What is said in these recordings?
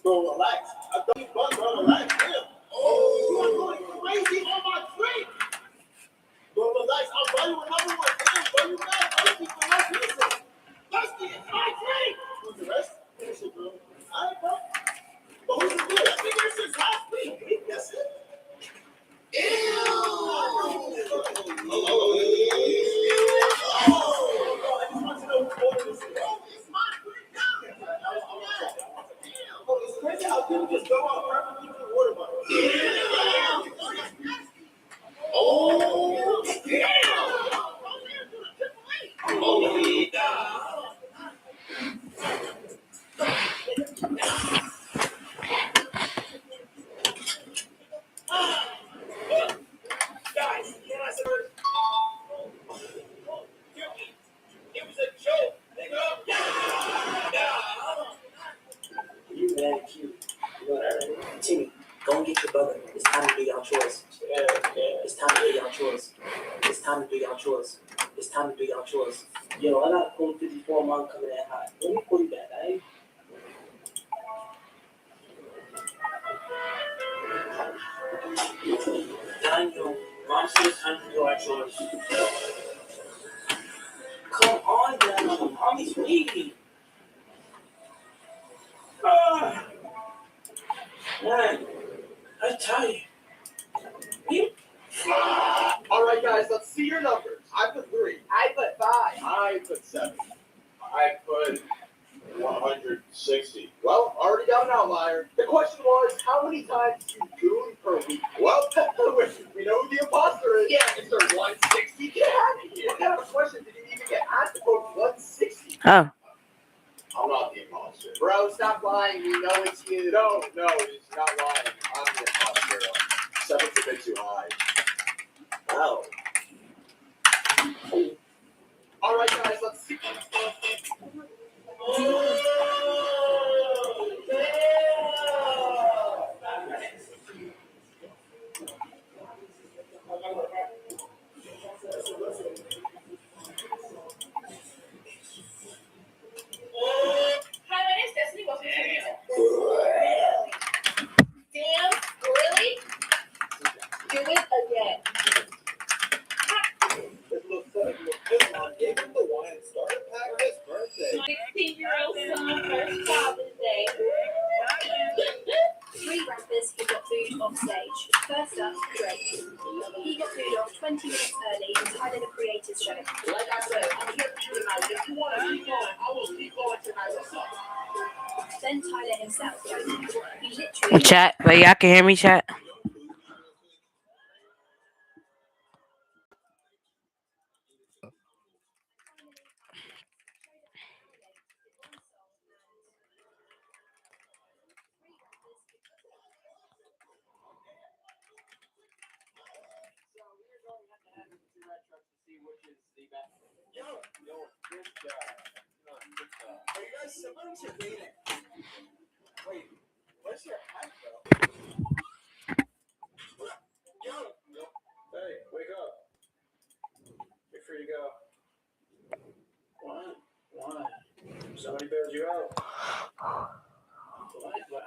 Bro, relax. I thought you bugged, bro. Relax. Damn. Oh, you are going crazy on my drink. Bro, relax. I'll buy you another one. Damn, bro, you mad thirsty for no reason. Thirsty is my drink. Who's the rest? Finish it, bro. All right, bro. But who's the good? I think it's since last week. That's it. Ew. Oh, I just want to know who ordered this. Oh, it's my drink now. Oh, it's crazy how people just go out perfectly with water bottle. Oh, yeah. Oh, yeah. Guys, can I say it was a joke. You mad cute. Timmy, go and get your brother. It's time to do y'all chores. It's time to do y'all chores. It's time to do y'all chores. It's time to do y'all chores. Yo, I got a cool 54 month coming in hot. Let me call you back, alright? Daniel, Mom says it's time to do our chores. Come on, Daniel. Mommy's waiting. Man, I'm tired. All right, guys, let's see your numbers. I put 3. I put 5. I put 7. I put 160. Well, already got an outlier. The question was, how many times do you goon per week? Well, we know who the imposter is. Yeah, Mr. 160. Get out of here. What kind of a question did you even get asked to vote 160? Oh. I'm not the imposter. Bro, stop lying. We know it's you. No, it's not lying. I'm the imposter. 7's a bit too high. Wow. All right, guys, let's see. Hi, my name's Destiny. Welcome to Damn, really? Do it again. Gave him the wine starter pack his birthday. 16-year-old son, first Father's Day. 3 rappers who got booed off stage. First up, Drake. He got booed off 20 minutes early in Tyler the Creator's show. Like I said, I'm here for you tonight. If you want to keep going, I will keep going tonight. What's up? Then Tyler himself. He literally... Chat, but y'all can hear me, chat? Are you guys siblings or dating? Wait, where's your hat, though? Hey, wake up. You're free to go. What? Why? Somebody bailed you out. What?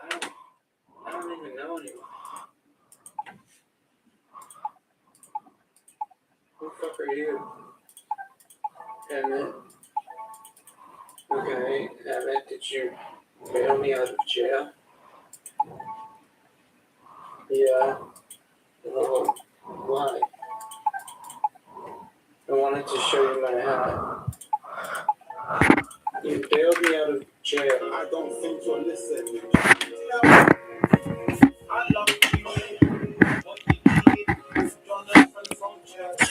I don't even know anyone. Who the fuck are you? Emmett. Okay, Emmett, did you bail me out of jail? Yeah. Oh, why? I wanted to show you my hat. You bailed me out of jail. I don't think you're listening. I love you. What you need is Jonathan from church.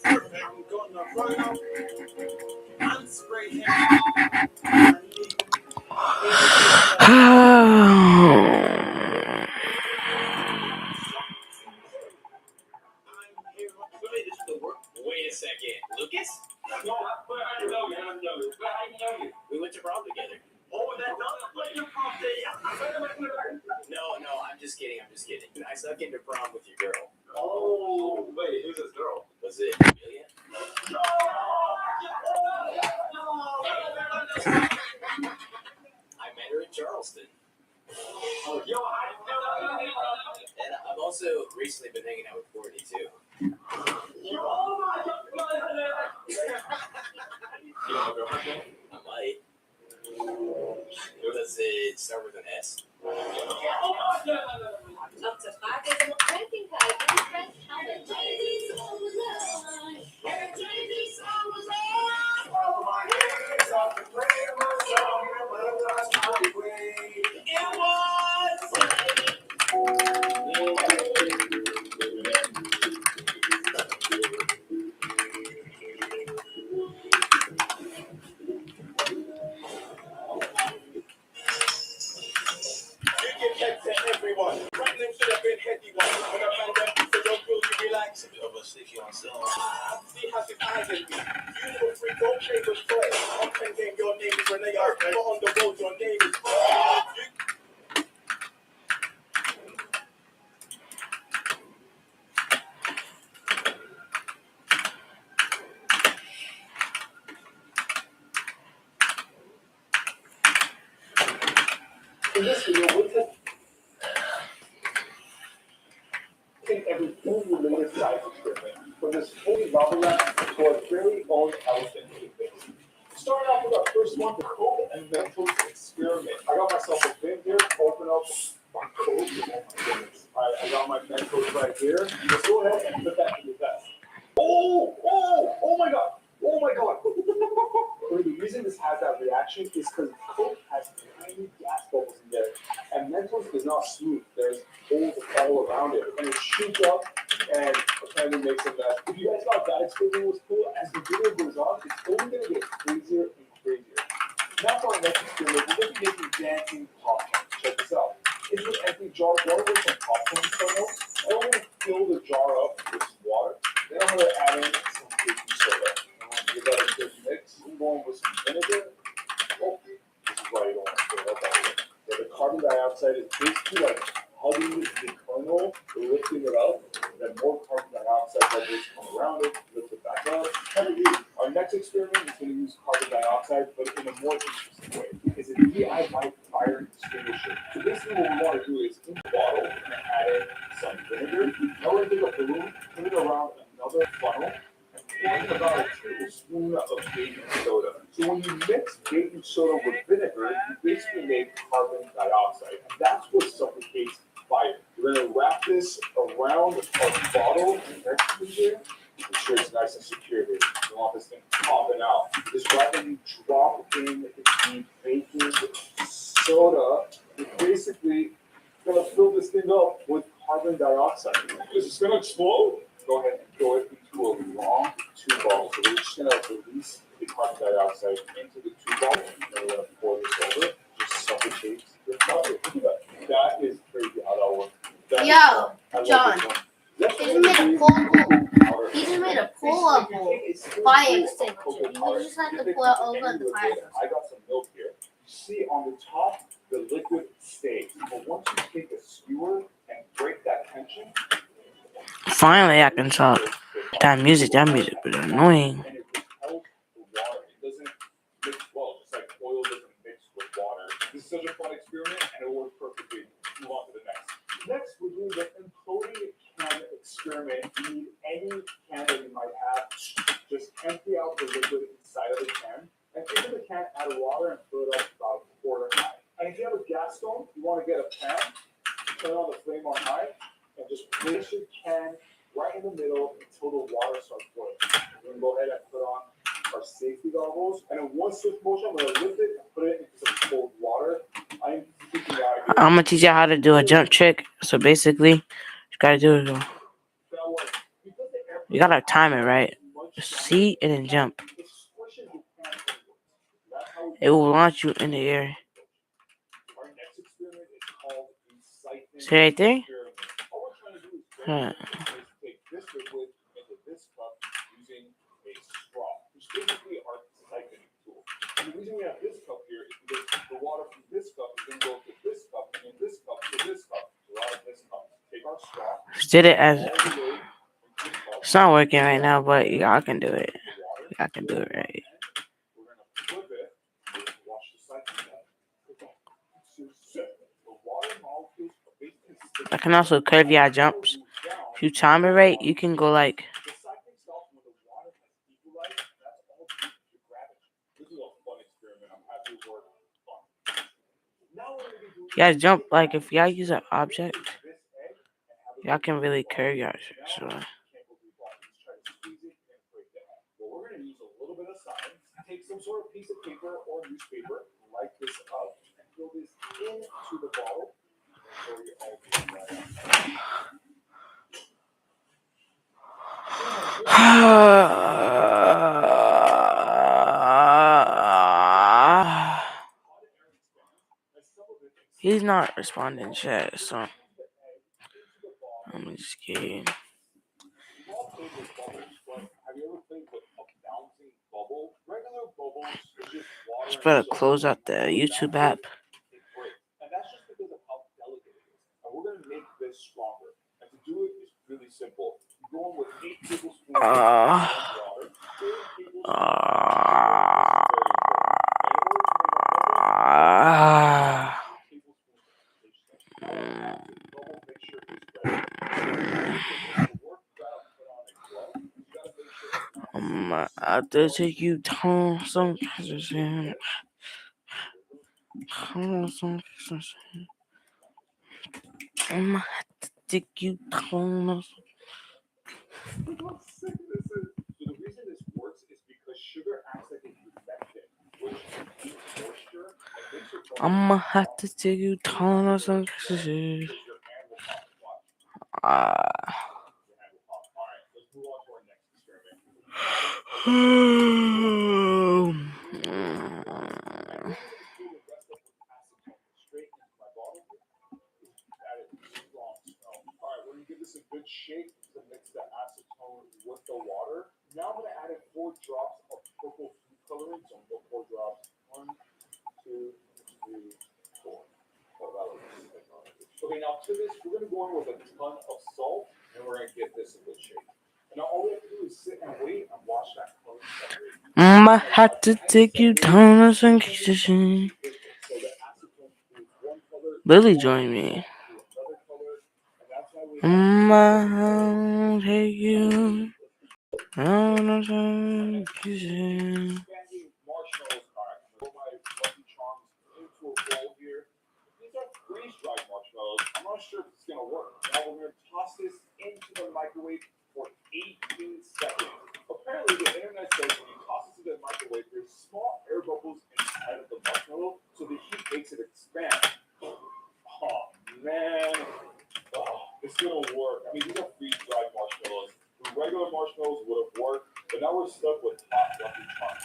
I'm gonna run up and spray him. And leave Wait a second, Lucas? No, where I know you. We went to prom together. Oh, that doesn't play your prom day. No, I'm just kidding. I snuck into prom with your girl. Oh, wait, who's this girl? Was it Amelia? No! I met her in Charleston. And I've also recently been hanging out with Courtney too. You don't have a girlfriend? I might. Does it start with an S? Up to 5 days a month drinking card. Any friends challenge? Everyone. Tradinf should have been heady one. When I found them, so don't feel you relax. Of a sticky on cell. See how the eyes in me. Beautiful freak, don't play with play. I'm thinking your name is Renee. But on the road, your name is. In this video, we'll take every full related size experiment from this fully bubble wrap to our very own elephant toothpaste. Starting off with our first one, the code and mental experiment. I got myself a bin here, open up my code. Oh my goodness. Alright, I got my mentos right here. Let's go ahead and put that to the test. Oh my god. Oh my god. The reason this has that reaction is because Coke has tiny gas bubbles in there, and Mentos is not smooth. There's holes all around it, and it shoots up and apparently makes a mess. If you guys thought that experiment was cool, as the video goes on, it's only going to get crazier and crazier. Now for our next experiment, we're going to be making dancing popcorn. Check this out. It's an empty jar. Water with some popcorn kernel. I don't want to fill the jar up with some water. Then I'm going to add in some baking soda. Give that a good mix. I'm going with some vinegar. Oh, this is why you don't want to fill up that way. Yeah, the carbon dioxide is basically like hugging the kernel, lifting it up, then more carbon dioxide bubbles come around it, lift it back up. Our next experiment is going to use carbon dioxide, but in a more interesting way. It's a DIY fire extinguisher. So basically what we want to do is in the bottle, we're going to add in some vinegar. Now we're going to take a balloon, put it around another funnel, and pour about a tablespoon of baking soda. So when you mix baking soda with vinegar, you basically make carbon dioxide. And that's what suffocates fire. We're going to wrap this around our bottle next to here. Make sure it's nice and secure here. You don't want this thing popping out. Just right when you drop in the baking soda, you're basically going to fill this thing up with carbon dioxide. Is this going to explode? Go ahead and throw it into a long tube ball. So we're just going to release the carbon dioxide into the tube ball. And then we're going to pour this over. Just suffocates the fire. Look at that. That is crazy how that works. Yo, John. He just made a pull-up fire extinguisher. You just have to pull it over the fire. I got some milk here. See on the top, the liquid stays. But once you take a skewer and break that tension. Finally, I can talk. That music was annoying. And it repels the water. It doesn't mix well, just like oil doesn't mix with water. This is such a fun experiment, and it worked perfectly. Move on to the next. Next, we're doing the imploding can experiment. You need any can that you might have. Just empty out the liquid inside of the can, and into the can, add water and fill it up about a quarter high. And if you have a gas stove, you want to get a pan, turn on the flame on high, and just place your can right in the middle until the water starts boiling. We're going to go ahead and put on our safety goggles. And in one swift motion, I'm going to lift it and put it into some cold water. I'm keeping the idea. I'm gonna teach you how to do a jump trick. So basically, you gotta do it. You gotta time it right. See and then jump. It will launch you in the air. Our next experiment is called recycling. See right there? All we're trying to do is take this liquid into this cup using a straw, which is basically our recycling tool. And the reason we have this cup here is because the water from this cup is going to go to this cup, and then this cup to this cup, to out of this cup. Take our straw. Did it as all the way into this cup. it's not working right now, but y'all can do it. I can do it right. We're going to flip it can also curve your jumps. If you time it right, you can go like. The cycling stops when the water has equalized, and that's all due to gravity. This is a fun experiment. I'm happy it worked. Fun. Now we're gonna be doing You guys jump like if y'all use an object, this egg and have a y'all can really curve your. So. can't believe why. Let's try to squeeze it and break the egg. Well, we're gonna use a little bit of science. Take some sort of piece of paper or newspaper, light this up, and fill this into the bottle. And pour your egg right out. He's not responding chat, so I'm just kidding. We've all played with bubbles, but have you ever played with a bouncing bubble? Regular bubbles is just water. Just better close out the YouTube app. It breaks, and that's just because of how delicate it is. And we're gonna make this stronger. And to do it is really simple. You're going with 8 tablespoons of water, 4 tablespoons I have to take you down some position. I'm gonna have to take you down. So the reason this works is because sugar acts like a humectant, which keeps moisture and makes your bubble. I'm gonna have to take you down some position. Because your hand will pop. Watch. Your hand will pop. All right, let's move on to our next experiment. Straight into my bottle. That is strong smell. All right, we're gonna give this a good shake to mix the acetone with the water. Now I'm gonna add in 4 drops of purple food coloring. So I'm gonna go 4 drops. 1, 2, 3, 4. Okay, now to this, we're gonna go in with a ton of salt, and we're gonna give this a good shake. And now all we have to do is sit and wait and watch that color separate. I'm gonna have to take you down some position. Lily joined me. I'm gonna take you down some position. Marshmallows are throw my Lucky Charms into a bowl here. These are freeze-dried marshmallows. I'm not sure if it's gonna work. Now we're gonna toss this into the microwave for 18 seconds. Apparently, the internet says when you toss it to the microwave, there's small air bubbles inside of the marshmallow, so the heat makes it expand. Oh man, it's gonna work. I mean, these are freeze-dried marshmallows. The regular marshmallows would have worked, but now we're stuck with hot Lucky Charms.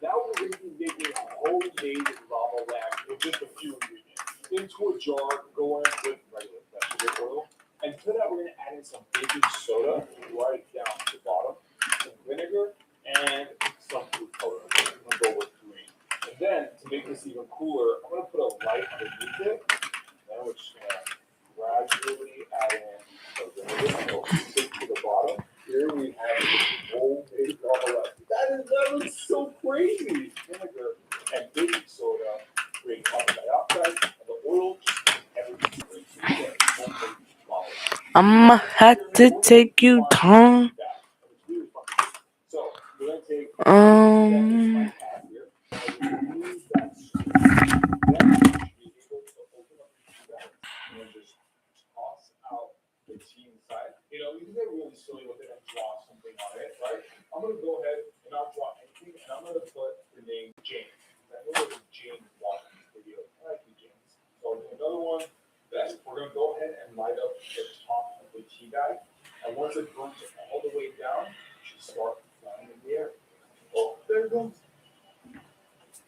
Now we're going to be making a homemade lava lamp with just a few ingredients. Into a jar, go in with regular vegetable oil. And to that, we're going to add in some baking soda right down to the bottom, some vinegar, and some food color. I'm going to go with green. And then, to make this even cooler, I'm going to put a light underneath it. Then we're just going to gradually add in the vinegar. So, stick to the bottom. Here we have homemade lava lamp. That looks so crazy. Vinegar and baking soda create carbon dioxide, and the oil just everything crazy. I'ma have to take you down. So we're gonna take and just toss out the tea inside. You know, you can get really silly with it and draw something on it, right? I'm gonna go ahead and not draw anything, and I'm gonna put the name James. I know there's a James watching this video. I like you, James. So I'll do another one. Then we're gonna go ahead and light up the top of the tea bag, and once it burns all the way down, you should start flying in the air. Oh, there it goes.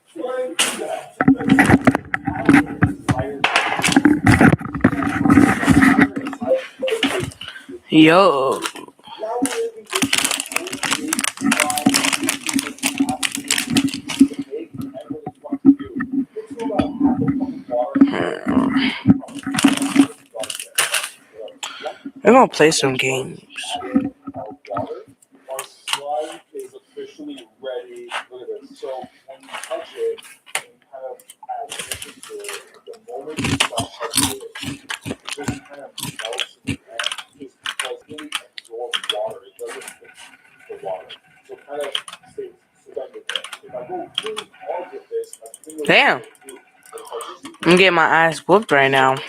Flying through that. Yo. We're gonna play some games. Our slime is officially ready. Look at this. So when you touch it, and kind of add tension to it, the moment you stop touching it, just Damn. I'm getting my ass whooped right now. And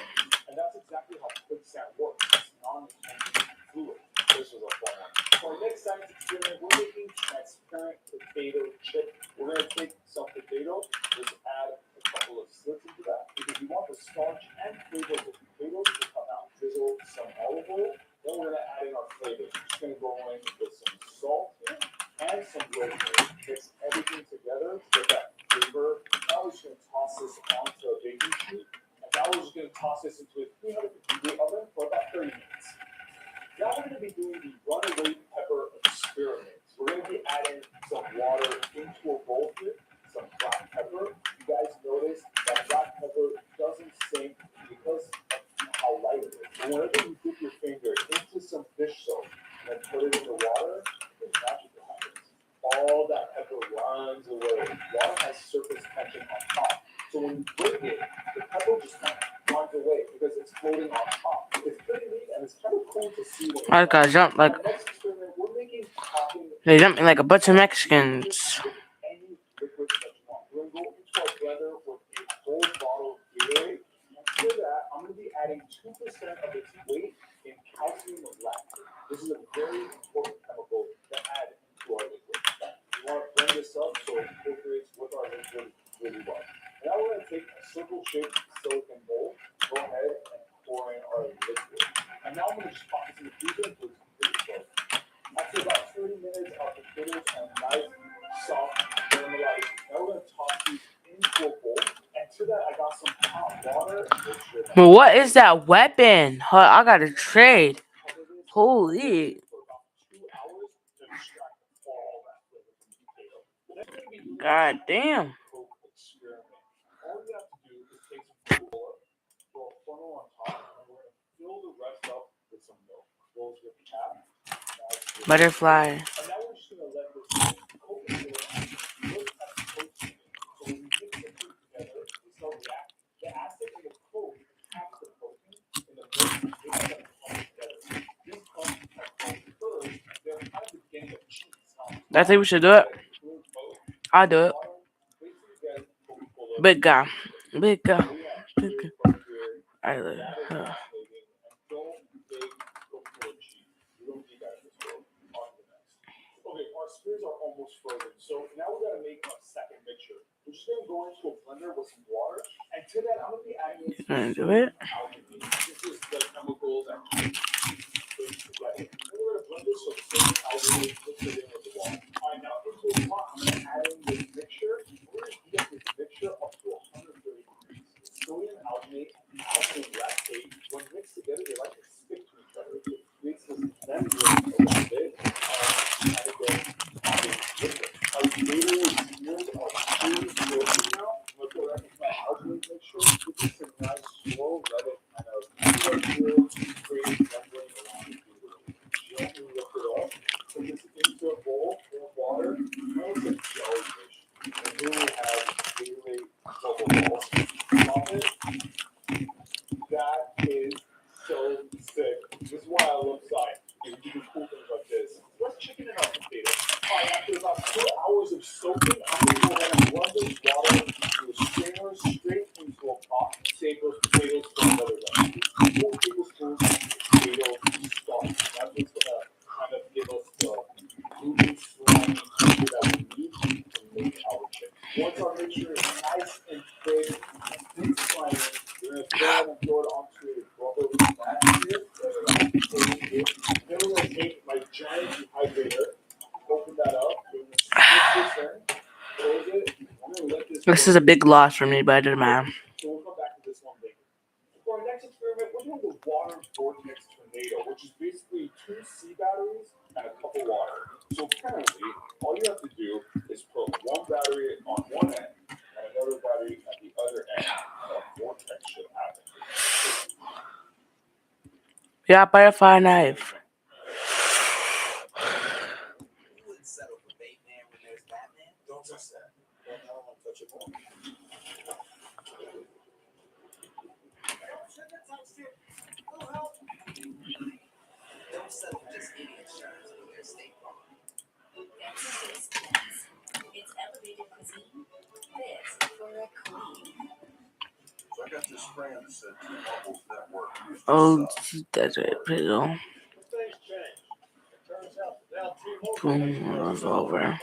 that's exactly how quicksand works. It's non-intended fluid. This was a fun one. For our next science experiment, we're making transparent potato chip. We're going to take some potato, just add a couple of slits into that because we want the starch and flavor of the potatoes to come out. Drizzle some olive oil. Then we're going to add in our flavors. We're just going to go in with some salt here and some rosemary. Mix everything together to get that flavor. Now we're just going to toss this onto a baking sheet. And now we're just going to toss this into a 350-degree oven for about 30 minutes. Now we're going to be doing the runaway pepper experiment. We're going to be adding some water into a bowl here, some black pepper. You guys notice that black pepper doesn't sink because of how light it is. And whenever you dip your finger into some fish soap and then put it in the water, the magic happens. All that pepper runs away. Water has surface tension on top. So when you break it, the pepper just kind of runs away because it's floating on top. It's pretty neat and it's kind of cool to see. I gotta jump like Next experiment, we're making topping. they jumping like a bunch of Mexicans. Any liquid that you want. We're going to go into our blender with a whole bottle of Gatorade. And to that, I'm going to be adding 2% of its weight in calcium lactate. This is a very important chemical to add into our liquid. We want to blend this up so it incorporates with our liquid really well. And now we're going to take a circle-shaped silicone bowl, go ahead and pour in our liquid. And now I'm going to just pop this in the freezer until it's completely frozen. After about 30 minutes, our potatoes are nice, soft, caramelized. Now we're going to toss these into a bowl. And to that, I got some hot water. But what is that weapon? Huh, I gotta trade. Holy. For about 2 hours to extract all that flavor from the potato. Then we're going to be doing God damn. Coke experiment. All you have to do is take some Coca-Cola, throw a funnel on top, and we're going to fill the rest up with some milk. Close the cap. Butterfly. And now we're just going to let this Coca-Cola look at the protein. So when we mix the two together, we start reacting. The acid in the Coke attacks the protein in the milk and makes them come together. These clumps are called curds. They're kind of the beginning of cheese. I think we should do it. I'll do it. Big guy. Big guy. Big guy. I live. Okay, our spears are almost frozen. So now we got to make a second mixture. We're just going to go into a blender with some water. And to that, I'm going to be adding in Gonna do it. algae. This is the chemical that keeps things together. And we're going to blend this so the same algae mixes it in with the water. All right, now into the pot, I'm going to add in this mixture. We're going to heat up this mixture up to 130 degrees. Sodium alginate and alkaline lactate, when mixed together, they like to stick to each other. It creates this membrane around it. That is so sick. This is why I love science. You can do cool things like this. Let's chicken in our potatoes. All right, after about 2 hours of soaking, I'm going to go ahead and run this water into a strainer straight into a pot. Save those potatoes for another recipe. 4 tablespoons of potato starch. That's what's going to kind of give us the gluten slimy texture that we need to make our chips. Once our mixture is nice and thick and slimy, we're going to go ahead and throw it onto a rubber mat here. Then we're going to take my giant dehydrator, open that up, we're going to squish this in, close it, I'm going to let This is a big loss for me, but it doesn't matter. So we'll come back to this one later. For our next experiment, we're doing the water vortex tornado, which is basically 2 C batteries and a cup of water. So currently, all you have to do is put one battery on one end and another battery at the other end, and a vortex should happen. Yeah, butterfly knife. You wouldn't settle for Batman when there's Batman. Don't touch that. I don't want to touch it more. Don't settle for just any insurance when there's State Farm. It's elevated Oh, that's it. Put it on. Things change. It turns out that now T-Mobile Boom, revolver. my life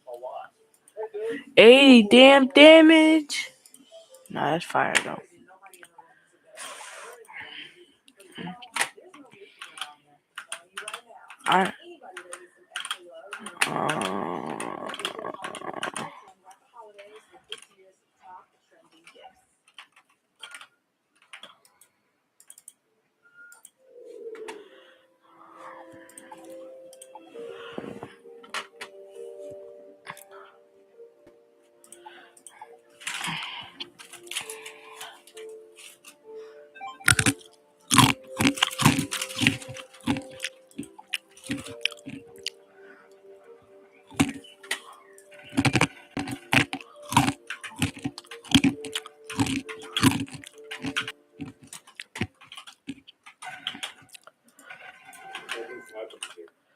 a lot. Hey, dude. 80 damn damage. Nah, that's fire though. I.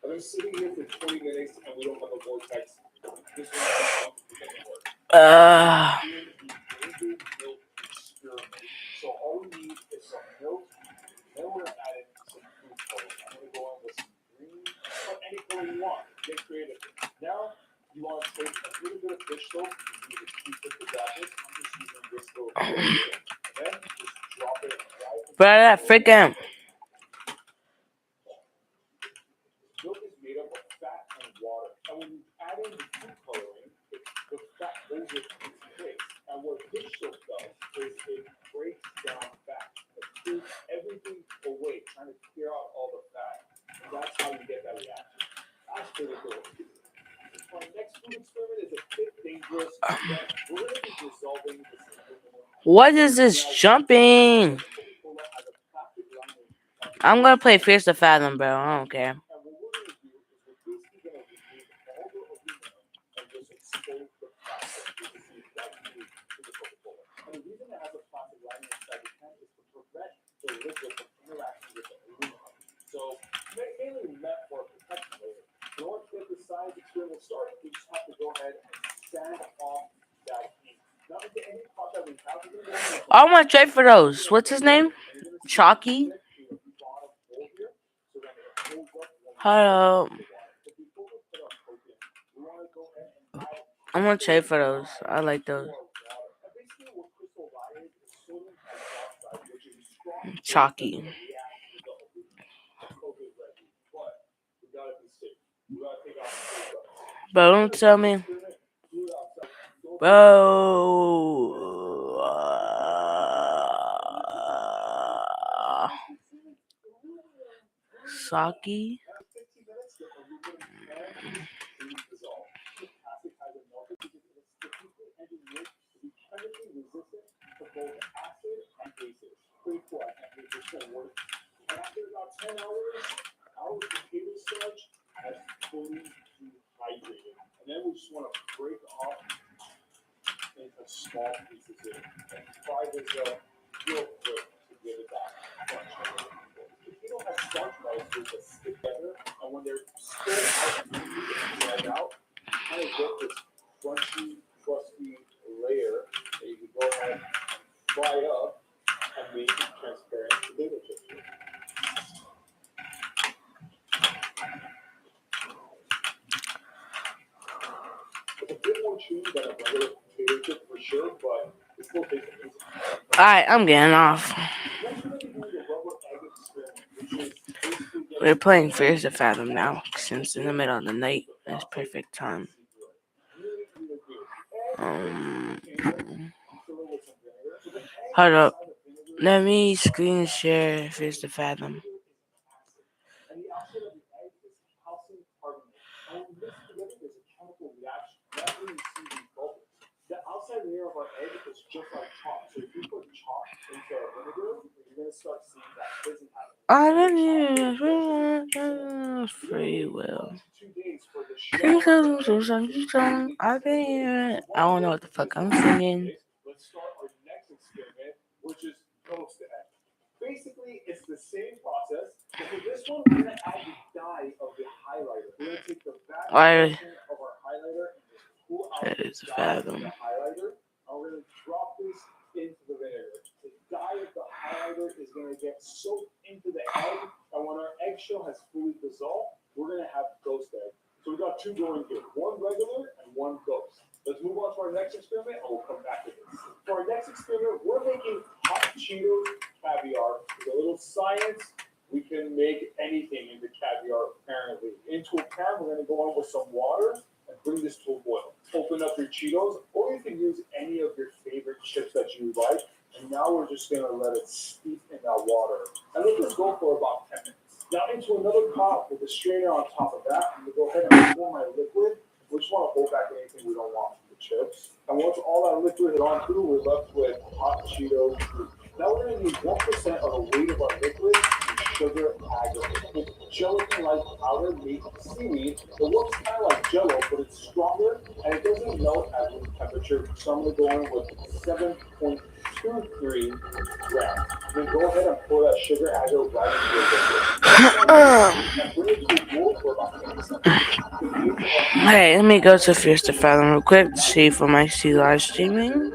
I've been sitting here for 20 minutes and we don't have a vortex. This one doesn't work. Blended milk experiment. So all we need is some milk. Then we're gonna add in some food coloring. I'm gonna go on with some green, but any color you want. Get creative. Now you want to take a little bit of fish soap. You use a toothpick for darkness. I'm just using this little color here. And then just drop it right. Bro, that freaking. Milk is made up of fat and water. And when you add in the food coloring, the fat holds it in place. And what fish soap does is it breaks down fat. It pulls everything away, trying to clear out all the fat. And that's how you get that reaction. That's pretty cool. Our next food experiment is a bit dangerous. We're going to be dissolving this aluminum. What is this jumping? I'm gonna play Fierce to Fathom, bro. I don't care. And what we're going to do is we're basically going to remove all the aluminum and just expose the plastic, which is the exact food to the Coca-Cola. And the reason it has a plastic lining inside the can is to prevent the liquid from interacting with the aluminum. So mainly meant for a protection layer. In order to get the science experiment started, we just have to go ahead and sand off that ink. Now into any pot that we have, we're going to I want to trade for those. What's his name? Chalky. Hello. I'm gonna trade for those. I like those. Chalky. Bro, don't tell me. Bro. Saki. After about 10 hours, our potato starch has fully dehydrated. And then we just want to break off into small pieces here and fry this up real quick to get it that crunch. Potato has starch molecules that stick together, and when they're still dried out, kind of get this crunchy, crusty layer that you can go ahead and fry up and make transparent potato chips. It's a bit more chewy than a regular potato chip for sure, but it still tastes amazing. Alright, I'm getting off. We're playing Fierce to Fathom now, since in the middle of the night. It's perfect time. Hold up. Let me screen share Fierce to Fathom. And the outside of the egg is calcium carbonate. And when mixed together, there's a chemical reaction. That's when you see these bubbles. The outside layer of our egg is just like chalk. So if you put chalk into vinegar, you're going to start seeing that fizzing happen. I don't know. Free will. 2 days for the I don't know what the fuck I'm singing. Let's start our next experiment, which is toast to egg. Basically, it's the same process. But for this one, we're going to add the dye of the highlighter. We're going to take the back portion of our highlighter and just pull out the dye of the highlighter. And we're going to drop this into the vinegar. The dye soak into the egg, and when our eggshell has fully dissolved, we're gonna have ghost egg. So we got two going here, one regular and one ghost. Let's move on to our next experiment, and we'll come back to this. For our next experiment, we're making hot Cheetos caviar. With a little science, we can make anything into caviar, apparently. Into a pan, we're gonna go on with some water and bring this to a boil. Open up your Cheetos, or you can use any of your favorite chips that you like. And now we're just gonna let it steep in that water. And let this go for about 10 minutes. Now into another pot with a strainer on top of that, I'm gonna go ahead and pour my liquid. We just want to hold back anything we don't want from the chips. And once all that liquid is on through, we're left with hot Cheetos. Now we're going to need 1% of the weight of our liquid in sugar aggregate. It's gelatin-like powder made from seaweed. It looks kind of like Jello, but it's stronger and it doesn't melt at room temperature. So I'm going to go in with 7.23 grams. Then go ahead and pour that sugar aggregate right into your liquid. And bring it to a boil for about 20 seconds. Hey, let me go to Fierce to Fathom real quick to see if I might see live streaming.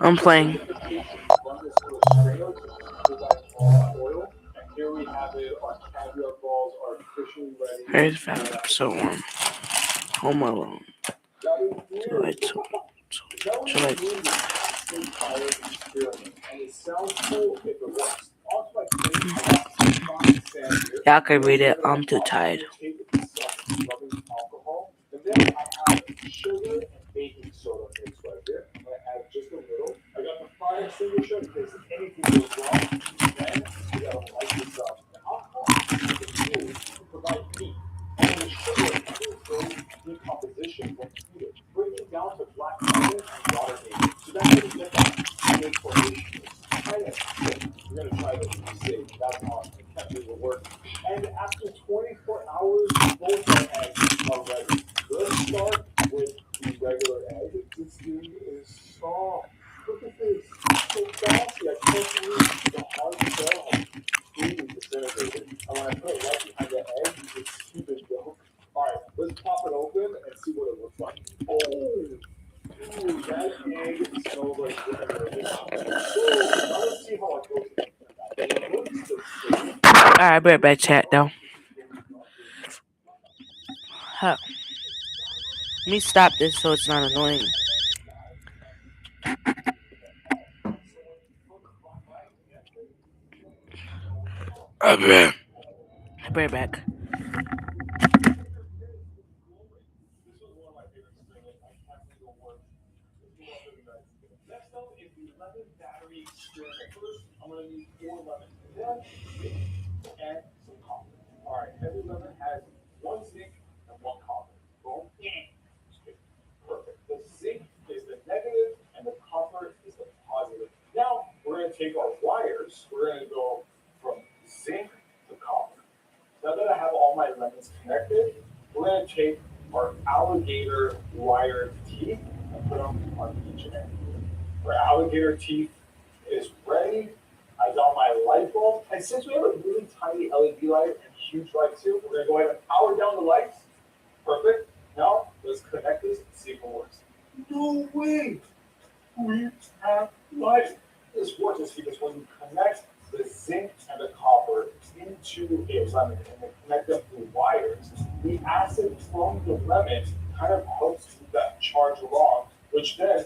I'm playing. Here we have it. Our caviar balls are officially ready. Here's Fathom episode 1. Home Alone. July 2. July 2. Y'all can read it. I'm too tired. And then I have sugar and baking soda mixed right here. I'm going to add just a little. I got the fire extinguisher in case anything goes wrong. Then we got to light this up. The alcohol is used to provide heat. And the sugar improves decomposition when heated, breaking down to black carbon and water vapor. So that's how we get that good formation. Try that. We're going to try this. See, that's awesome. It can't really work. And after 24 hours, both our eggs are ready. Let's start with the regular egg. This thing is soft. Look at this. So fancy. I can't believe the hard shell has completely disintegrated. And when I put it right behind the egg, you can see the yolk. Alright, let's pop it open and see what it looks like. Oh! Ooh, that egg smells like vinegar. Now let's see how it goes. It looks the same. Alright, I'll be right back, chat, though. Huh. Let me stop this so it's not annoying. I'll be right back. Next up is the lemon battery experiment. First, I'm going to need 4 lemons. And then some copper. Alright, every lemon has 1 zinc and 1 copper. Boom. Perfect. The zinc is the negative and the copper is the positive. Now, we're going to take our wires. We're going to go from zinc to copper. Now that I have all my lemons connected, we're going to take our alligator wire teeth and put them on each end. Our alligator teeth is ready. I got my light bulb. And since we have a really tiny LED light and huge lights here, we're going to go ahead and power down the lights. Perfect. Now, let's connect this and see if it works. No way! We have light. This works because when you connect the zinc and the copper into a lemon and then connect them through wires, the acid from the lemon kind of helps keep that charge along, which then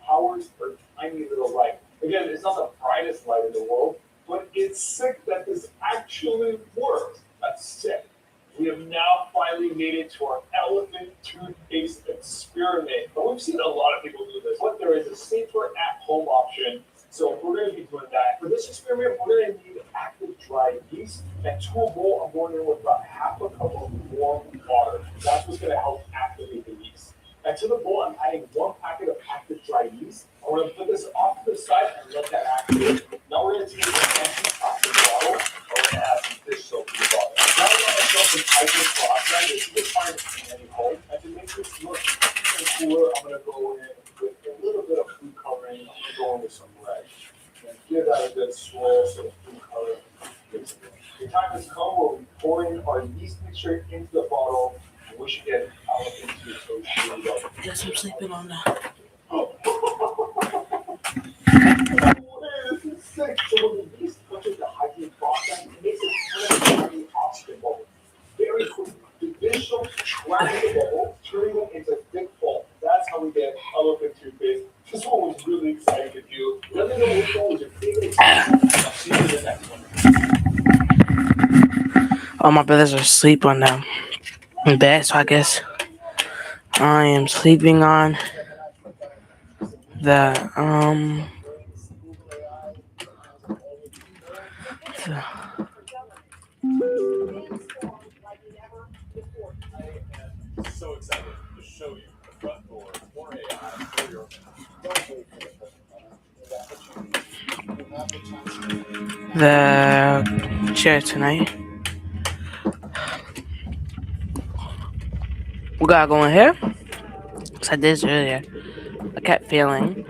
powers our tiny little light. Again, it's not the brightest light in the world, but it's sick that this actually works. That's sick. We have now finally made it to our elephant toothpaste experiment. But we've seen a lot of people do this. But there is a safer at-home option. So we're going to be doing that. For this experiment, we're going to need active dry yeast. And to a bowl, I'm going in with about half a cup of warm water. That's what's going to help activate the yeast. And to the bowl, I'm adding 1 packet of active dry yeast. And we're going to put this off to the side and let that activate. Now we're going to take an empty plastic bottle. And we're going to add some dish soap to the bottle. Now we're going to start the tightest process. This is fine in any home. And to make this look cooler, I'm going to go in with a little bit of food coloring. I'm going to go the bottle. We should get elephant tooth so we go. Guess I'm sleeping on the. This is sick. So when the yeast touches the hygiene process, it makes it very oxygen bubble. Very quick. The initial trapping the bubble, turning them into thick foam. That's how we get elephant toothpaste. This one was really exciting to do. Let me know which one was your favorite example. I'll see you in the next one. All my brothers are asleep on the bed, so I guess I am sleeping on the So excited to show you the front door for AI for your the chair tonight. We gotta go in here. So I did this earlier. I kept failing.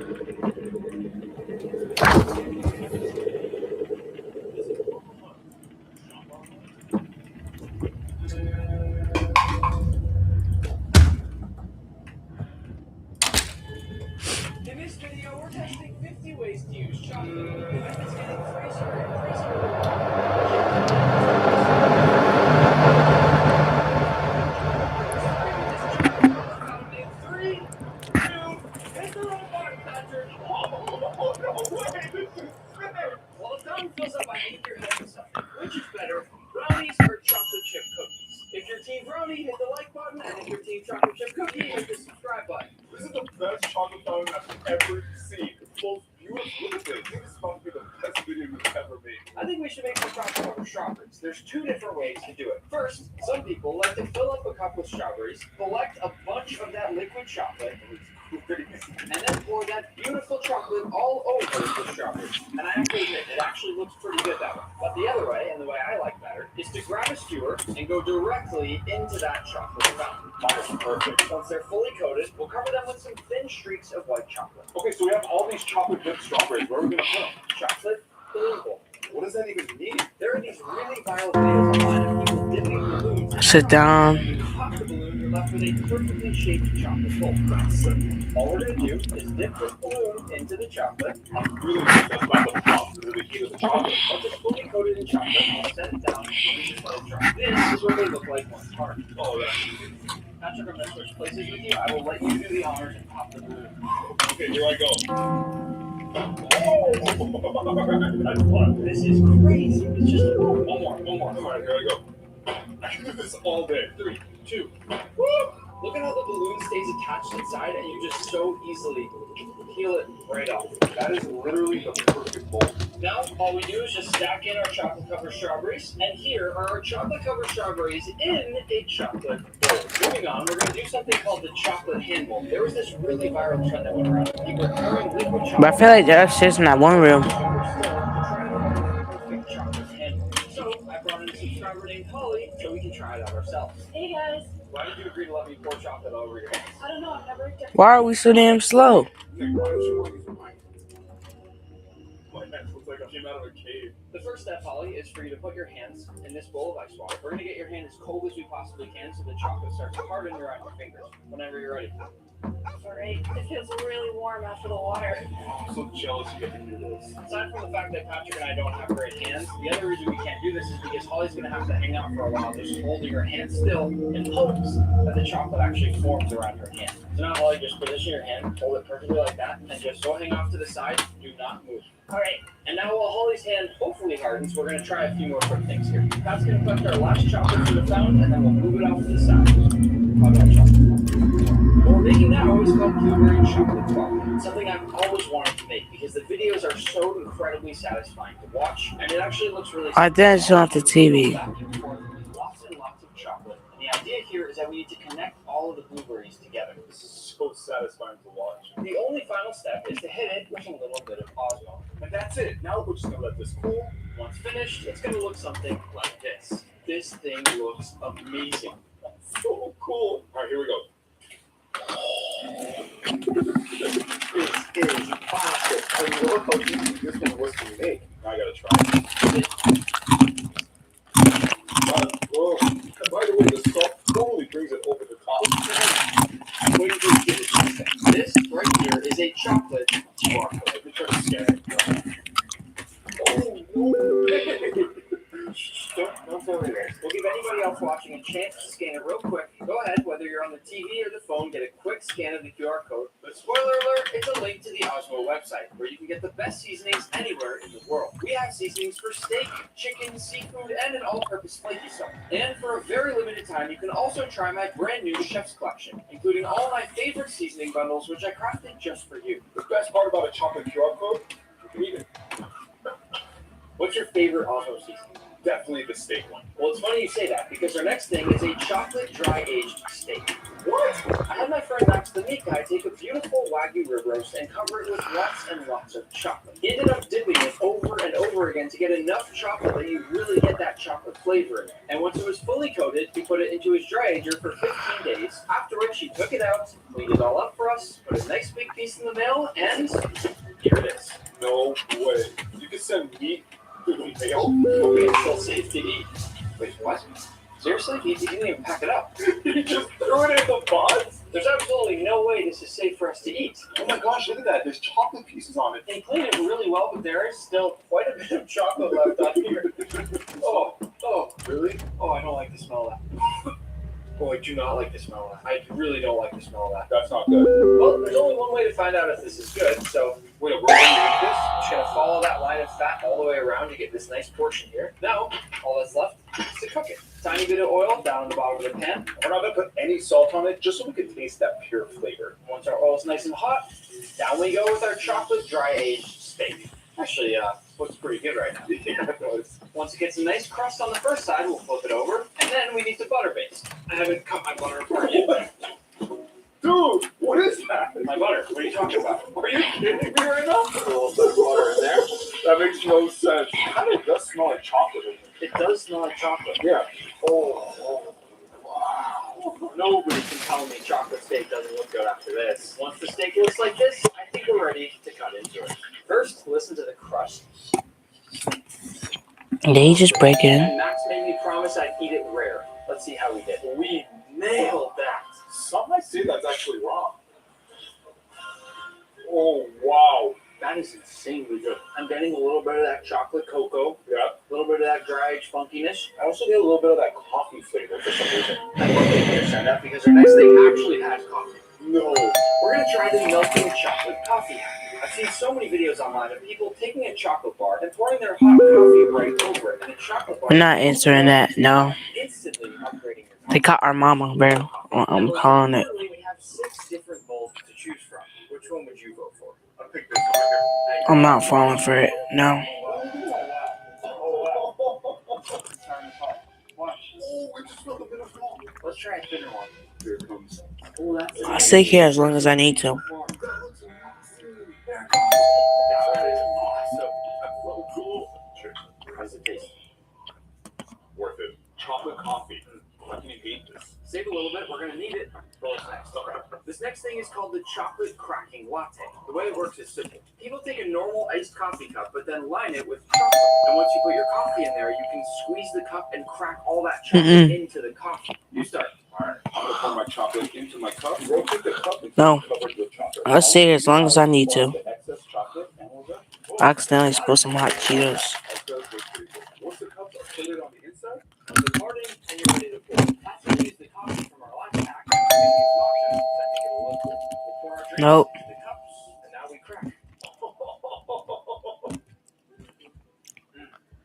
In this video, we're testing 50 ways to use chocolate. The method's getting crazier and crazier. In 3, 2, hit the red button, Patrick. Oh, no way! This is sick! While the fountain fills up, I need your help with something. Which is better, brownies or chocolate chip cookies? If you're team brownie, hit the like button, and if you're team chocolate chip cookie, hit the subscribe button. This is the best chocolate fountain I've ever seen. It's most beautiful. Look at this. This must be the best video we've ever made. I think we should make some chocolate covered strawberries. There's 2 different ways to do it. First, some people like to fill up a cup with strawberries, collect a bunch of that liquid chocolate, and then pour that beautiful chocolate all over the strawberries. And I have to admit, it actually looks pretty good that way. But the other way, and the way I like better, is to grab a skewer and go directly into that chocolate fountain. That is perfect. Once they're fully coated, we'll cover them with some thin streaks of white chocolate. Okay, so we have all these chocolate dipped strawberries. Where are we gonna put them? Chocolate balloon bowl. What does that even mean? There are these really viral videos online of people dipping balloons. Sit down. When you pop the balloon, you're left with a perfectly shaped chocolate bowl. All we're going to do is dip this balloon into the chocolate. Really, that's not the pop. It's the heat of the chocolate. Once it's fully coated in chocolate, I'll set it down and we just let it dry. This is what they look like once hard. Oh, yeah. Patrick, I'm going to switch places with you. I will let you do the honors and pop the balloon. Okay, here I go. Oh, that's fun. This is crazy. It's just one more. All right, here I go. I can do this all day. 3, 2. Woo! Look at how the balloon stays attached inside and you just so easily peel it right off. That is literally the perfect bowl. Now, all we do is just stack in our chocolate-covered strawberries, and here are our chocolate-covered strawberries in a chocolate bowl. Moving on, we're going to do something called the chocolate hand bowl. There was this really viral trend that went around. People were pouring liquid chocolate. But I feel like they're upstairs in that one room. Perfect chocolate hand bowl. So, I brought in a subscriber named Holly so we can try it out ourselves. Hey guys, Why did you agree to let me pour chocolate all over your hands? I don't know, I've never done Why are we so damn slow? Hey, why don't you want these for mine? My hands look like I came out of a cave. The first step, Holly, is for you to put your hands in this bowl of ice water. We're going to get your hand as cold as we possibly can so the chocolate starts to harden around your fingers. Whenever you're ready. Alright, it feels really warm after the water. I'm so jealous you get to do this. Aside from the fact that Patrick and I don't have great hands, the other reason we can't do this is because Holly's going to have to hang out for a while just holding her hand still in hopes that the chocolate actually forms around her hand. So now, Holly, just position your hand, hold it perfectly like that, and just go hang off to the side. Do not move. Alright, and now while Holly's hand hopefully hardens, we're going to try a few more quick things here. Pat's going to collect our last chocolate from the fountain, and then we'll move it off to the side. Pop that chocolate. What we're making now is called blueberry chocolate waffle. Something I've always wanted to make because the videos are so incredibly satisfying to watch, and it actually looks really I didn't show off the TV. Lots and lots of chocolate. And the idea here is that we need to connect all of the blueberries together. This is so satisfying to watch. The only final step is to hit it with a little bit of Osmo. And that's it. Now we're just gonna let this cool. Once finished, it's going to look something like this. This thing looks amazing. So cool. All right, here we go. This is awesome. I mean, look how easy this one was to make. Now I gotta try it. Oh, and by the way, the salt totally brings it over the top. Wait until you get it. This right here is a chocolate QR code. Let me try to scare it. Don't tell me this. We'll give anybody else watching a chance to scan it real quick. Go ahead, whether you're on the TV or the phone, get a quick scan of the QR code. But spoiler alert, it's a link to the Osmo website, where you can get the best seasonings anywhere in the world. We have seasonings for steak, chicken, seafood, and an all-purpose flaky sauce. And for a very limited time, you can also try my brand new Chef's Collection, including all my favorite seasoning bundles, which I crafted just for you. The best part about a chocolate QR code, you can eat it. What's your favorite Osmo seasoning? Definitely the steak one. Well, it's funny you say that, because our next thing is a chocolate dry-aged steak. What? I had my friend Max the meat guy take a beautiful Wagyu rib roast and cover it with lots and lots of chocolate. He ended up dipping it over and over again to get enough chocolate that you really get that chocolate flavor in it. And once it was fully coated, he put it into his dry ager for 15 days, after which he took it out, cleaned it all up for us, put a nice big piece in the mail, and here it is. No way. You can send meat through the mail? Okay, it's still safe to eat. Wait, what? Seriously? He didn't even pack it up. You just threw it in the box? There's absolutely no way this is safe for us to eat. Oh my gosh, look at that. There's chocolate pieces on it. They cleaned it really well, but there is still quite a bit of chocolate left on here. Oh, Really? oh, I don't like the smell of that. Oh, I do not like the smell of that. I really don't like the smell of that. That's not good. Well, there's only one way to find out if this is good, so Wait, we're gonna eat this? just gonna follow that line of fat all the way around to get this nice portion here. Now, all that's left is to cook it. Tiny bit of oil down in the bottom of the pan. We're not gonna put any salt on it, just so we can taste that pure flavor. Once our oil's nice and hot, down we go with our chocolate dry-aged steak. Actually, looks pretty good right now. Yeah, it does. Once it gets a nice crust on the first side, we'll flip it over, and then we need to butter baste. I haven't cut my butter apart yet. Dude, what is that? My butter? What are you talking about? Are you kidding me right now? A little bit of butter in there. That makes no sense. How did it does smell like chocolate? It does smell like chocolate. Yeah. Oh, wow. Nobody can tell me chocolate steak doesn't look good after this. Once the steak looks like this, I think we're ready to cut into it. First, listen to the crust. Did he just break it in? And Max made me promise I'd eat it rare. Let's see how we did. We nailed that. Some might say that's actually wrong. Oh, wow. That is insanely good. I'm getting a little bit of that chocolate cocoa, Yeah. a little bit of that dry aged funkiness. I also get a little bit of that coffee flavor for some reason. I love that you understand that because our next thing actually has coffee. No. We're going to try the melting chocolate coffee hack. I've seen so many videos online of people taking a chocolate bar and pouring their hot coffee right over it. And the chocolate bar I'm not answering that. No. instantly upgrading your They caught our mama, bro. I'm calling it. Currently, we have 6 different bowls to choose from. Which one would you vote for? I picked this one here. I'm not falling for it. No. Oh, it just felt a bit of fall. Let's try a thinner one. Here it comes. Oh, that's I'll stay here as long as I need to. That is awesome. That's so cool. Cheers. How's it taste? Worth it. Chocolate coffee. How can you hate this? Save a little bit. We're going to need it for what's next. Okay. This next thing is called the chocolate cracking latte. The way it works is simple. People take a normal iced coffee cup, but then line it with chocolate. And once you put your coffee in there, you can squeeze the cup and crack all that chocolate into the coffee. You start. All right. I'm going to pour my chocolate into my cup. Rotate the cup and No. cover it with chocolate. I'll stay here as long as I need to. The excess chocolate and we're done. I accidentally spilled some hot Cheetos. Once the cups are put it on the inside, The parting, and you're ready to pour. That's when we use the coffee from our last pack. We're going to use Moksha, because I think it'll look good. We'll pour our drink Nope. into the cups, and now we crack.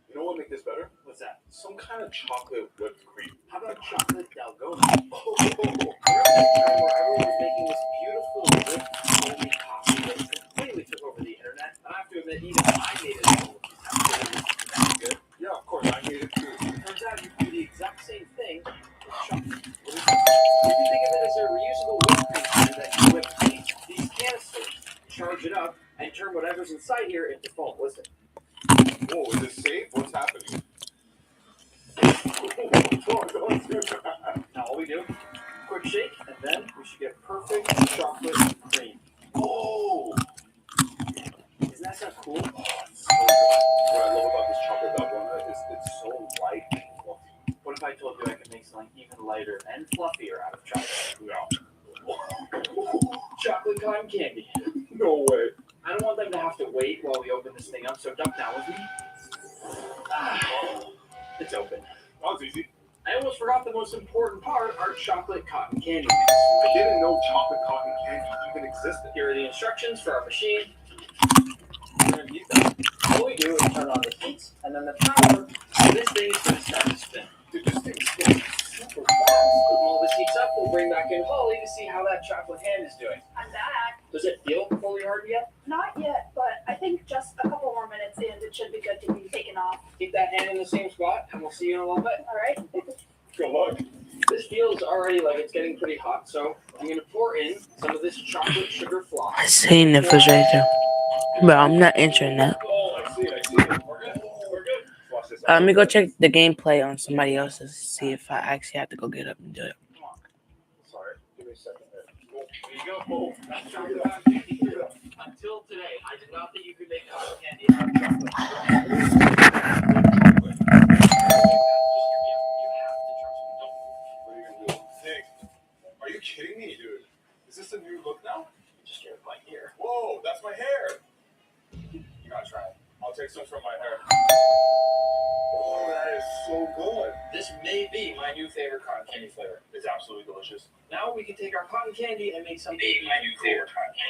You know what would make this better? What's that? Some kind of chocolate whipped cream. How about chocolate dalgona? Remember that time where everyone was making this beautiful whipped foamy coffee that completely took over the internet? And I have to admit, even I made it all that good. Yeah, of course, I made it too. Turns out you can do the exact same thing with chocolate. You can think of it as a reusable whipped cream can that you whip these canisters, charge it up, and turn whatever's inside here into foam. Listen. Whoa, is this safe? What's happening? Don't do that. Now all we do, quick shake, and then we should get perfect chocolate cream. Oh! Isn't that so cool? Oh, it's so good. What I love about this chocolate dalgona is it's so light and fluffy. What if I told you fluffier out of chocolate. Chocolate cotton candy. No way. I don't want them to have to wait while we open this thing up, so duck down with me. It's open. That was easy. I almost forgot the most important part, our chocolate cotton candy mix. I didn't know chocolate cotton candy even existed. Here are the instructions for our machine. All we do is turn on the heat, and then the power, and this thing is going to start to spin. Dude, this thing's spinning super fast. When all this heats up, we'll bring back in Holly to see how that chocolate hand is doing. I'm back. Does it feel fully hard yet? Not yet, but I think just a couple more minutes in, it should be good to be taken off. Keep that hand in the same spot, and we'll see you in a little bit. All right. Good luck. This feels already like it's getting pretty hot, so I'm going to pour in some of this chocolate sugar I floss. seen the refrigerator, but I'm not entering that. Oh, I see it. We're good. We're good. Watch this. Let me go check the gameplay on somebody else's, see if I actually have to go get up and do it. Sorry. Give me a second there. There you go. Oh, that's chocolate cotton candy. Until today, I did not think you could make cotton candy out of chocolate. Are you kidding me, dude? Is this a new look now? Just get my ear. Whoa, that's my hair. You gotta try it. I'll take some from my hair. Oh, that is so good. This may be my new favorite cotton candy flavor. It's absolutely delicious. Now we can take our cotton candy and make something even cooler.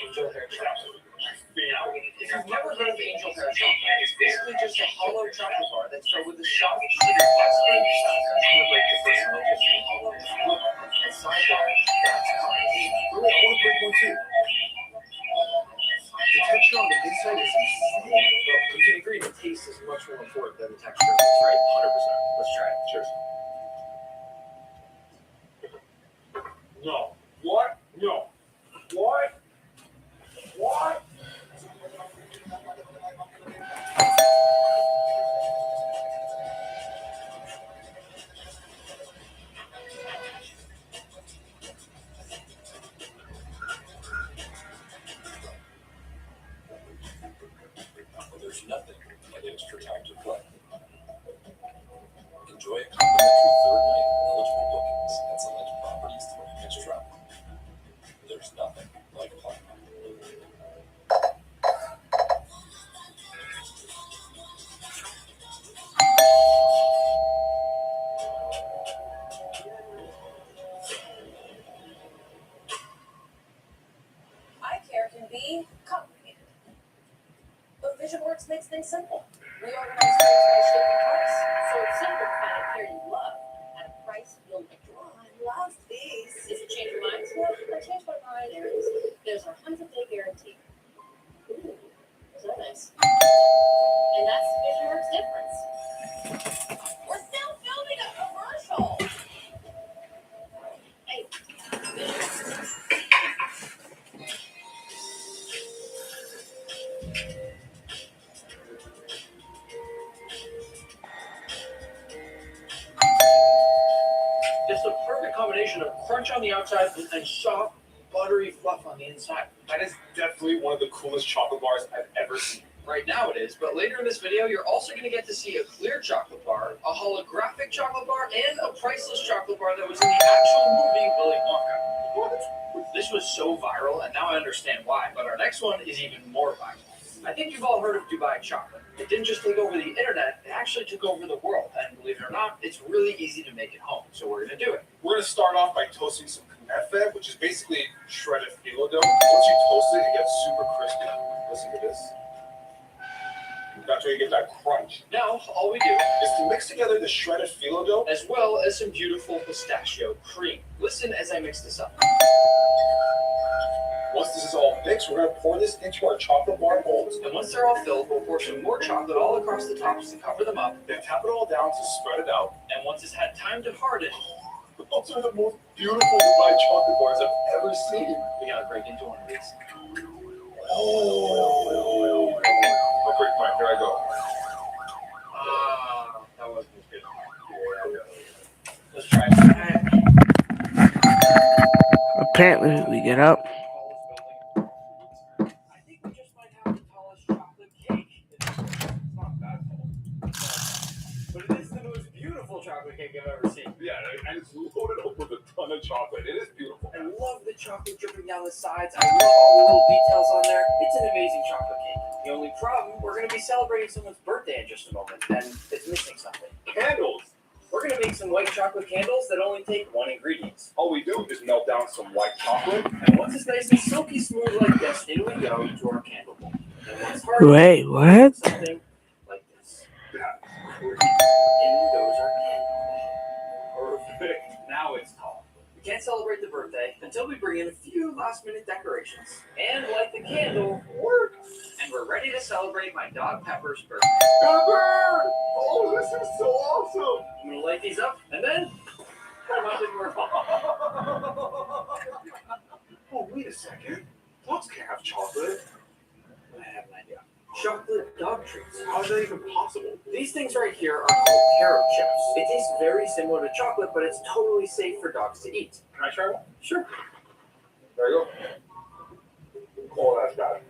Angel hair chocolate. Now, if you've never heard of angel hair chocolate, it's basically just a hollow chocolate bar that's filled with a soft sugar plastic. Like the first milk is hollow chocolate. And sidebar, that's cotton candy. Wait, I want to break one too. The texture on the inside is insane. But you can agree the taste is much more important than the texture is, right? 100%. Let's try it. Cheers. No. What? No. What? What? There's nothing like extra time to play. Enjoy a complimentary third night of eligible bookings at select properties through Image Travel. There's nothing like playing. Eye care can be complicated, but VisionWorks makes things simple. We organize care by shaping parts, so it's simple to find a care you love at a price you'll enjoy. I love these. Is it change your mind? Well, I changed my mind. There's a 100-day guarantee. Ooh, so nice. And that's VisionWorks' difference. We're still filming a commercial. Hey, VisionWorks. It's the perfect combination of crunch on the outside and soft, buttery fluff on the inside. That is definitely one of the coolest chocolate bars I've ever seen. Right now it is, but later in this video, you're also going to get to see a clear chocolate bar, a holographic chocolate bar, and a priceless chocolate bar that was in the actual movie Willy Wonka. What? This was so viral, and now I understand why, but our next one is even more viral. I think you've all heard of Dubai chocolate. It didn't just take over the internet, it actually took over the world. And believe it or not, it's really easy to make at home. So we're going to do it. We're going to start off by toasting some kunefe, which is basically shredded phyllo dough. Once you toast it, it gets super crispy. Listen to this. That's where you get that crunch. Now, all we do Is to mix together the shredded phyllo dough. as well as some beautiful pistachio cream. Listen as I mix this up. Once this is all mixed, we're going to pour this into our chocolate bar molds. And once they're all filled, we'll pour some more chocolate all across the tops to cover them up. Then tap it all down to spread it out. And once it's had time to harden, Those are the most beautiful Dubai chocolate bars I've ever seen. we gotta break into one of these. Oh, great point. Here I go. That wasn't as good. Here I go. Let's try it. Apparently, we get up. I think we just might have the tallest chocolate cake. It's not that tall. But it is the most beautiful chocolate cake I've ever seen. Yeah, and it's loaded up with a ton lemon chocolate. It is beautiful. I love the chocolate dripping down the sides. I love all the little details on there. It's an amazing chocolate cake. The only problem, we're going to be celebrating someone's birthday in just a moment, and it's missing something. Candles. We're going to make some white chocolate candles that only take one ingredient. All we do is melt down some white chocolate. And once it's nice and silky smooth like this, in we go to our candle bowl. And once hard, Wait, what? something like this. In goes our candle. Perfect. Now it's tall. We can't celebrate the birthday until we bring in a few last-minute decorations and light the candle. And we're ready to celebrate my dog Pepper's birthday. Pepper! Oh, this is so awesome! I'm gonna light these up and then put them up in more fun. Oh, wait a second. Dogs can't have chocolate. I have an idea. Chocolate dog treats. How is that even possible? These things right here are called carob chips. It tastes very similar to chocolate, but it's totally safe for dogs to eat. Can I try one? Sure. There you go. Oh, that's bad.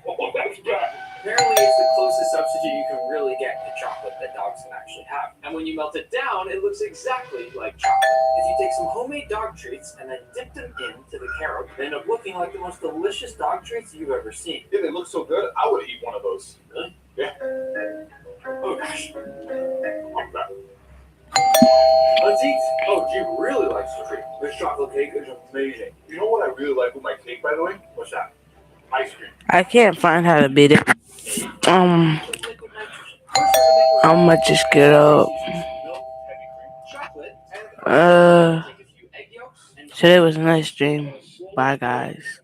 Oh, that's bad. Apparently, it's the closest substitute you can really get to chocolate that dogs can actually have. And when you melt it down, it looks exactly like chocolate. If you take some homemade dog treats and then dip them into the carob, they end up looking like the most delicious dog treats you've ever seen. Yeah, they look so good. I would eat one of those. Really? Yeah. Oh gosh. Okay. Let's eat. Oh, G really likes the treat. This chocolate cake is amazing. You know what I really like with my cake, by the way? What's that? Ice cream. I can't find how to beat it. I'm gonna just get up. Chocolate. Today was a nice stream. Bye, guys.